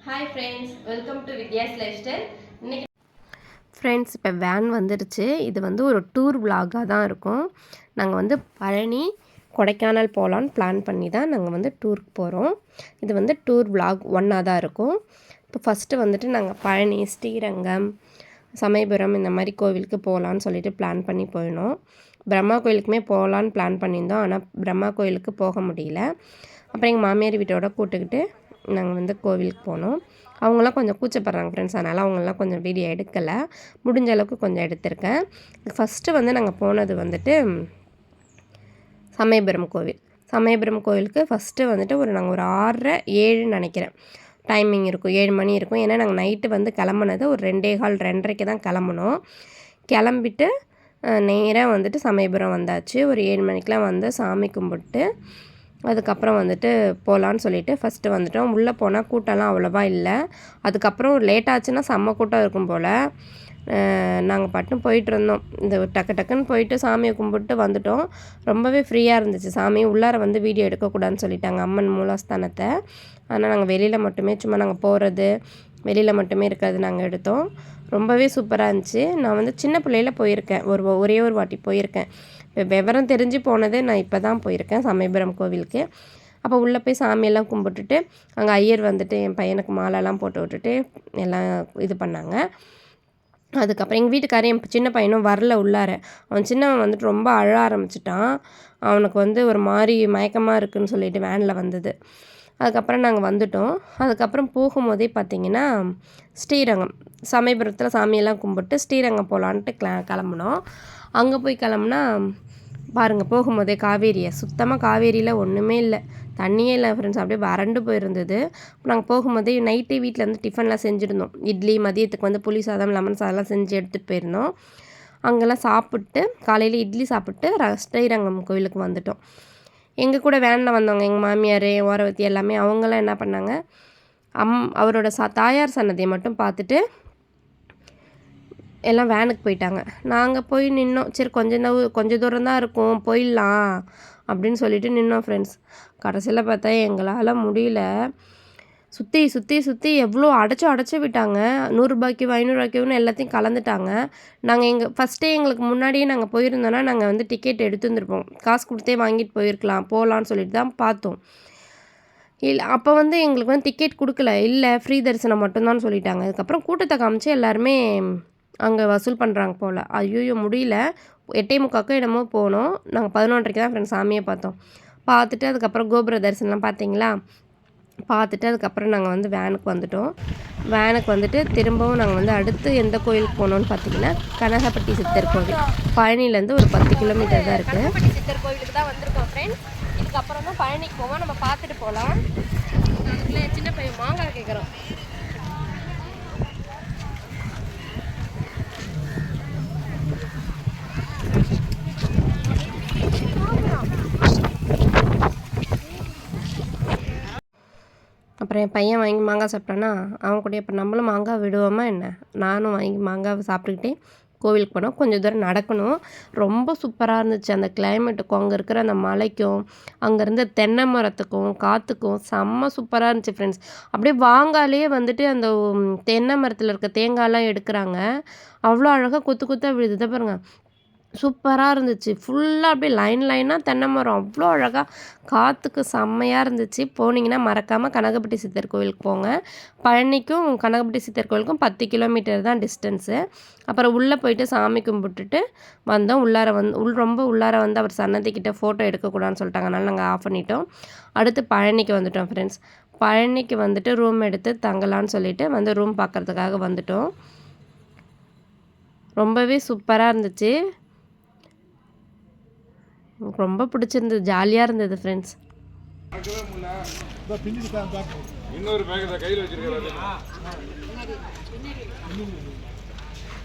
Hi friends, welcome to Vidya's life style. இன்னைக்கு friends இப்போ van வந்துடுச்சு. இது வந்து ஒரு டூர் விலாகாக தான் இருக்கும். நாங்கள் வந்து பழனி கொடைக்கானல் போகலான்னு பிளான் பண்ணி தான் நாங்கள் வந்து டூருக்கு போகிறோம். இது வந்து டூர் விலாக் ஒன்னாக தான் இருக்கும். இப்போ ஃபஸ்ட்டு வந்துட்டு நாங்கள் பழனி, ஸ்ரீரங்கம், சமயபுரம் இந்த மாதிரி கோவிலுக்கு போகலான்னு சொல்லிட்டு பிளான் பண்ணி போயினோம். பிரம்மா கோயிலுக்குமே போகலான்னு பிளான் பண்ணியிருந்தோம். ஆனால் பிரம்மா கோயிலுக்கு போக முடியல. அப்புறம் எங்கள் மாமியார் வீட்டோட கூப்பிட்டுக்கிட்டு நாங்கள் வந்து கோவிலுக்கு போனோம். அவங்களாம் கொஞ்சம் கூச்சப்படுறாங்க ஃப்ரெண்ட்ஸ், அதனால் அவங்களாம் கொஞ்சம் வீடியோ எடுக்கலை. முடிஞ்ச அளவுக்கு கொஞ்சம் எடுத்திருக்கேன். ஃபஸ்ட்டு வந்து நாங்கள் போனது வந்துட்டு சமயபுரம் கோவில். சமயபுரம் கோவிலுக்கு ஃபஸ்ட்டு வந்துட்டு நாங்கள் ஒரு 6:30 7 நினைக்கிறேன் டைமிங் இருக்கும். 7 மணி இருக்கும். ஏன்னா நாங்கள் நைட்டு வந்து கிளம்புனது ஒரு 2:15 2:30க்கு தான் கிளம்புனோம். கிளம்பிட்டு நேராக வந்துட்டு சமயபுரம் வந்தாச்சு. ஒரு 7 மணிக்கெலாம் வந்து சாமி கும்பிட்டு அதுக்கப்புறம் வந்துட்டு போகலான்னு சொல்லிவிட்டு ஃபஸ்ட்டு வந்துட்டோம். உள்ளே போனால் கூட்டம்லாம் அவ்வளோவா இல்லை. அதுக்கப்புறம் லேட் ஆச்சுன்னா செம்ம கூட்டம் இருக்கும் போல். நாங்கள் பாட்டுன்னு போயிட்டுருந்தோம். இந்த டக்கு டக்குன்னு போயிட்டு சாமியை கும்பிட்டு வந்துட்டோம். ரொம்பவே ஃப்ரீயாக இருந்துச்சு. சாமி உள்ளார வந்து வீடியோ எடுக்கக்கூடாதுன்னு சொல்லிட்டாங்க அம்மன் மூலஸ்தானத்தை. ஆனால் நாங்கள் வெளியில் மட்டுமே சும்மா நாங்கள் போகிறது வெளியில் மட்டுமே இருக்கிறது நாங்கள் எடுத்தோம். ரொம்பவே சூப்பராக இருந்துச்சு. நான் வந்து சின்ன பிள்ளையில் போயிருக்கேன். ஒரே ஒரு வாட்டி போயிருக்கேன். விவரம் தெரிஞ்சு போனது நான் இப்போ தான் போயிருக்கேன் சமயபுரம் கோவிலுக்கு. அப்போ உள்ளே போய் சாமியெல்லாம் கும்பிட்டுட்டு அங்கே ஐயர் வந்துட்டு என் பையனுக்கு மாலைலாம் போட்டு விட்டுட்டு எல்லாம் இது பண்ணாங்க. அதுக்கப்புறம் எங்கள் வீட்டுக்காரர் என் சின்ன பையனும் வரல உள்ளார. அவன் சின்னவன் வந்துட்டு ரொம்ப அழ ஆரம்பிச்சிட்டான். அவனுக்கு வந்து ஒரு மாதிரி மயக்கமாக இருக்குதுன்னு சொல்லிட்டு வேனில் வந்தது. அதுக்கப்புறம் நாங்கள் வந்துட்டோம். அதுக்கப்புறம் போகும்போதே பார்த்திங்கன்னா ஸ்ரீரங்கம் சமயபுரத்தில் சாமியெல்லாம் கும்பிட்டு ஸ்ரீரங்கம் போகலான்ட்டு கிளம்புனோம். அங்கே போய் கிளம்புனா பாருங்கள், போகும்போதே காவேரியை சுத்தமாக காவேரியில் ஒன்றுமே இல்லை, தண்ணியே இல்லை ஃப்ரெண்ட்ஸ். அப்படியே வறண்டு போயிருந்தது. நாங்கள் போகும்போதே நைட்டே வீட்டில் வந்து டிஃபன்லாம் செஞ்சுருந்தோம். இட்லி, மதியத்துக்கு வந்து புளி சாதம், லெமன் சாதம்லாம் செஞ்சு எடுத்துகிட்டு போயிருந்தோம். அங்கெல்லாம் சாப்பிட்டு காலையில் இட்லி சாப்பிட்டு ஸ்ரீரங்கம் கோவிலுக்கு வந்துட்டோம். எங்கள் கூட வேனில் வந்தவங்க எங்கள் மாமியார், ஓரவத்தி எல்லாமே அவங்களாம் என்ன பண்ணாங்க, அவரோட தாயார் சன்னதியை மட்டும் பார்த்துட்டு எல்லாம் வேனுக்கு போயிட்டாங்க. நாங்கள் போய் நின்னோம். சரி கொஞ்சம் தூரம் தான் இருக்கும், போயிடலாம் அப்படின்னு சொல்லிட்டு நின்னோம் ஃப்ரெண்ட்ஸ். கடைசியில் பார்த்தா எங்களால் முடியல. சுற்றி சுற்றி சுற்றி எவ்வளோ அடைச்சி விட்டாங்க. 100 ரூபாய்க்கு 500 ரூபாய்க்குன்னு எல்லாத்தையும் கலந்துட்டாங்க. நாங்கள் ஃபஸ்ட்டே எங்களுக்கு முன்னாடியே நாங்கள் போயிருந்தோன்னா நாங்கள் வந்து டிக்கெட் எடுத்து வந்துருப்போம். காசு கொடுத்தே வாங்கிட்டு போகலான்னு சொல்லிட்டு தான் பார்த்தோம். இல்லை, அப்போ வந்து எங்களுக்கு வந்து டிக்கெட் கொடுக்கல. இல்லை, ஃப்ரீ தரிசனம் மட்டும்தான் சொல்லிட்டாங்க. அதுக்கப்புறம் கூட்டத்தை காமிச்சு எல்லாருமே அங்கே வசூல் பண்ணுறாங்க போல். ஐயோ முடியல. 8:45 என்னமோ போனோம். நாங்கள் 11:30க்கு தான் ஃப்ரெண்ட்ஸ் சாமியை பார்த்தோம். பார்த்துட்டு அதுக்கப்புறம் கோபுர தரிசனம்லாம் பார்த்தீங்களா, பார்த்துட்டு அதுக்கப்புறம் நாங்கள் வந்து வேனுக்கு வந்துட்டோம். வேனுக்கு வந்துட்டு திரும்பவும் நாங்கள் வந்து அடுத்து எந்த கோயிலுக்கு போனோம்னு பார்த்தீங்கன்னா கனகப்பட்டி சித்தர் கோவில். பழனிலேருந்து ஒரு 10 கிலோமீட்டர் தான் இருக்குது. கனகப்பட்டி சித்தர் கோயிலுக்கு தான் வந்திருக்கோம் ஃப்ரெண்ட்ஸ். இதுக்கப்புறம் தான் பழனிக்கு போவோம். நம்ம பார்த்துட்டு போகலாம். அதுக்குள்ளே சின்ன பையன் மாங்காய் கேட்குறோம். அப்புறம் என் பையன் வாங்கி மாங்காய் சாப்பிட்டானா அவன் கூட இப்போ நம்மளும் மாங்காய் விடுவோமா என்ன. நானும் வாங்கி மாங்காய் சாப்பிட்டுக்கிட்டே கோவிலுக்கு போனோம். கொஞ்சம் தூரம் நடக்கணும். ரொம்ப சூப்பராக இருந்துச்சு. அந்த கிளைமேட்டுக்கும் அங்கே இருக்கிற அந்த மலைக்கும் அங்கே இருந்த தென்னை மரத்துக்கும் காற்றுக்கும் செம்ம சூப்பராக இருந்துச்சு ஃப்ரெண்ட்ஸ். அப்படியே வாங்காலே வந்துட்டு அந்த தென்னை மரத்தில் இருக்க தேங்காயெலாம் எடுக்கிறாங்க. அவ்வளோ அழகாக கொத்து கொத்தாக விழுது பாருங்கள். சூப்பராக இருந்துச்சு. ஃபுல்லாக அப்படியே லைனாக தென்னை மரம். அவ்வளோ அழகாக காற்றுக்கு செம்மையாக இருந்துச்சு. போனீங்கன்னா மறக்காமல் கனகப்பட்டி சித்தர் கோவிலுக்கு போங்க. பழனிக்கும் கனகப்பட்டி சித்தர் கோவிலுக்கும் 10 கிலோமீட்டர் தான் டிஸ்டன்ஸு. அப்புறம் உள்ளே போயிட்டு சாமி கும்பிட்டுட்டு வந்தோம். ரொம்ப உள்ளார வந்து அவர் சன்னதிக்கிட்ட ஃபோட்டோ எடுக்கக்கூடாதுன்னு சொல்லிட்டாங்க. அதனால் நாங்கள் ஆஃப் பண்ணிட்டோம். அடுத்து பழனிக்கு வந்துட்டோம் ஃப்ரெண்ட்ஸ். பழனிக்கு வந்துட்டு ரூம் எடுத்து தங்கலான்னு சொல்லிட்டு வந்து ரூம் பார்க்குறதுக்காக வந்துட்டோம். ரொம்பவே சூப்பராக இருந்துச்சு. எனக்கு ரொம்ப பிடிச்சிருந்தது, ஜாலியாக இருந்தது ஃப்ரெண்ட்ஸ்.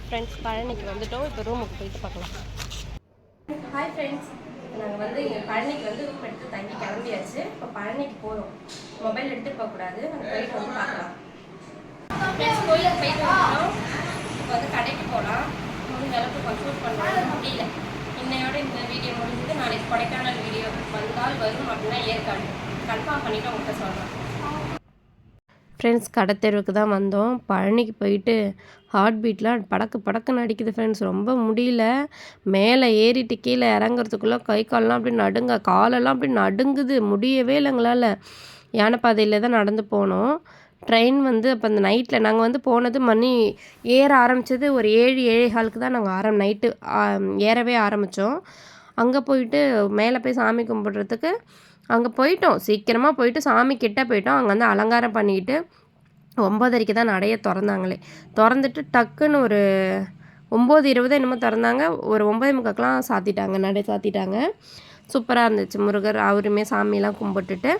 ஃப்ரெண்ட்ஸ் பழனிக்கு வந்துட்டோம். இப்போ ரூமுக்கு போயிட்டு பார்க்கலாம். ஹாய் ஃப்ரெண்ட்ஸ், நாங்கள் வந்து இங்கே பழனிக்கு வந்து ரூம் எடுத்து தங்கி கிளம்பியாச்சு. இப்போ பழனிக்கு போகிறோம். மொபைல் எடுத்துகிட்டு போகக்கூடாது. நாங்கள் போயிட்டு வந்து பார்க்கலாம். ஃப்ரெண்ட்ஸ் கோயிலுக்கு போயிட்டு வந்துட்டோம். இப்போ வந்து கடைக்கு போகலாம். முடிஞ்ச அளவுக்கு கன்சல்ட் பண்ணுறது முடியல. இன்னையோட இந்த வீடியோ முடிஞ்சது. நாளைக்கு கொடைக்கானல் வீடியோ வந்தால் வரும். அப்படின்னா ஏற்காடு கன்ஃபார்ம் பண்ணிவிட்டு உங்கள்கிட்ட சொல்கிறேன். ஃப்ரெண்ட்ஸ் கடை தெருவுக்கு தான் வந்தோம். பழனிக்கு போயிட்டு ஹார்ட் பீட்லாம் படக்கு படக்குன்னு அடிக்குது ஃப்ரெண்ட்ஸ். ரொம்ப முடியல. மேலே ஏறிட்டு கீழே இறங்குறதுக்குள்ளே கை கால்லாம் அப்படி நடுங்க, காலெல்லாம் அப்படி நடுங்குது. முடியவே இல்லை எங்களால். யானைப்பாதையில் தான் நடந்து போனோம். ட்ரெயின் வந்து அப்போ அந்த நைட்டில் நாங்கள் வந்து போனது மணி ஏற ஆரம்பித்தது ஒரு 7 7:15 தான் நாங்கள் நைட்டு ஏறவே ஆரம்பித்தோம். அங்கே போயிட்டு மேலே போய் சாமி கும்பிட்றதுக்கு அங்கே போயிட்டோம். சீக்கிரமாக போயிட்டு சாமி கிட்ட போயிட்டோம். அங்கே வந்து அலங்காரம் பண்ணிக்கிட்டு 9:30க்கு தான் நடைய திறந்தாங்களே. திறந்துட்டு டக்குன்னு ஒரு 9:20 என்னமோ திறந்தாங்க. ஒரு 9:45க்கெலாம் சாத்திட்டாங்க, நடை சாத்திட்டாங்க. சூப்பராக இருந்துச்சு. முருகர் அவருமே சாமியெல்லாம் கும்பிட்டுட்டு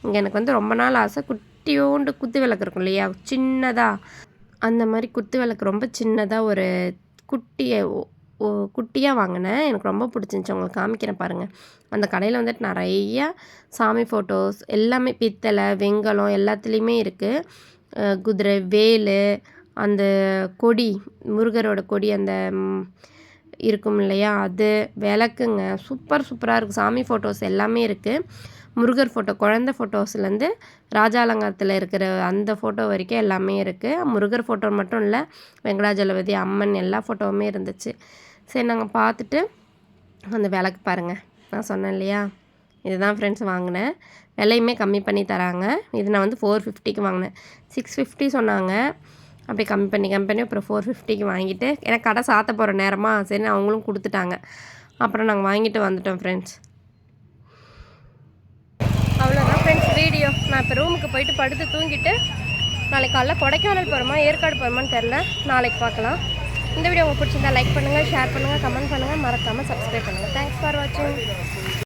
இங்கே எனக்கு வந்து ரொம்ப நாள் ஆசை. குட்டியோண்டு குத்து விளக்கு இருக்கும் இல்லையா, சின்னதாக அந்த மாதிரி குத்து விளக்கு ரொம்ப சின்னதாக ஒரு குட்டியாக வாங்கினேன். எனக்கு ரொம்ப பிடிச்சிருந்துச்சி. உங்களுக்கு காமிக்கிறேன் பாருங்கள். அந்த கடையில் வந்துட்டு நிறையா சாமி ஃபோட்டோஸ் எல்லாமே பித்தளை வெண்கலம் எல்லாத்துலேயுமே இருக்குது. குதிரை, வேல், அந்த கொடி, முருகரோட கொடி அந்த இருக்கும் இல்லையா, அது விளக்குங்க. சூப்பராக இருக்குது. சாமி ஃபோட்டோஸ் எல்லாமே இருக்குது. முருகர் ஃபோட்டோ, குழந்தை ஃபோட்டோஸ்லேருந்து ராஜா அலங்காரத்தில் இருக்கிற அந்த ஃபோட்டோ வரைக்கும் எல்லாமே இருக்குது. முருகர் ஃபோட்டோ மட்டும் இல்லை, வெங்கடாஜலபதி, அம்மன் எல்லா ஃபோட்டோவுமே இருந்துச்சு. சரி நாங்கள் பார்த்துட்டு அந்த விளக்கு பாருங்கள், நான் சொன்னேன் இல்லையா, இதுதான் ஃப்ரெண்ட்ஸ் வாங்கினேன். விலையுமே கம்மி பண்ணி தராங்க. இது நான் வந்து 450க்கு வாங்கினேன். 650 சொன்னாங்க. அப்படி கம்மி பண்ணி அப்புறம் 450க்கு வாங்கிட்டு, ஏன்னா கடை சாத்த போகிற நேரமாக சரி அவங்களும் கொடுத்துட்டாங்க. அப்புறம் நாங்கள் வாங்கிட்டு வந்துட்டோம் ஃப்ரெண்ட்ஸ். அவ்வளோதான் ஃப்ரெண்ட்ஸ் வீடியோ. நான் இப்போ ரூமுக்கு போயிட்டு படுத்து தூங்கிட்டு நாளைக்கு காலைல கொடைக்கானல் போகிறோமா ஏற்காடு போகிறோமான்னு தெரில, நாளைக்கு பார்க்கலாம். இந்த வீடியோ உங்களுக்கு பிடிச்சிருந்தா லைக் பண்ணுங்கள், ஷேர் பண்ணுங்கள், கமெண்ட் பண்ணுங்கள், மறக்காமல் சப்ஸ்கிரைப் பண்ணுங்கள். தேங்க்ஸ் ஃபார் வாட்சிங்.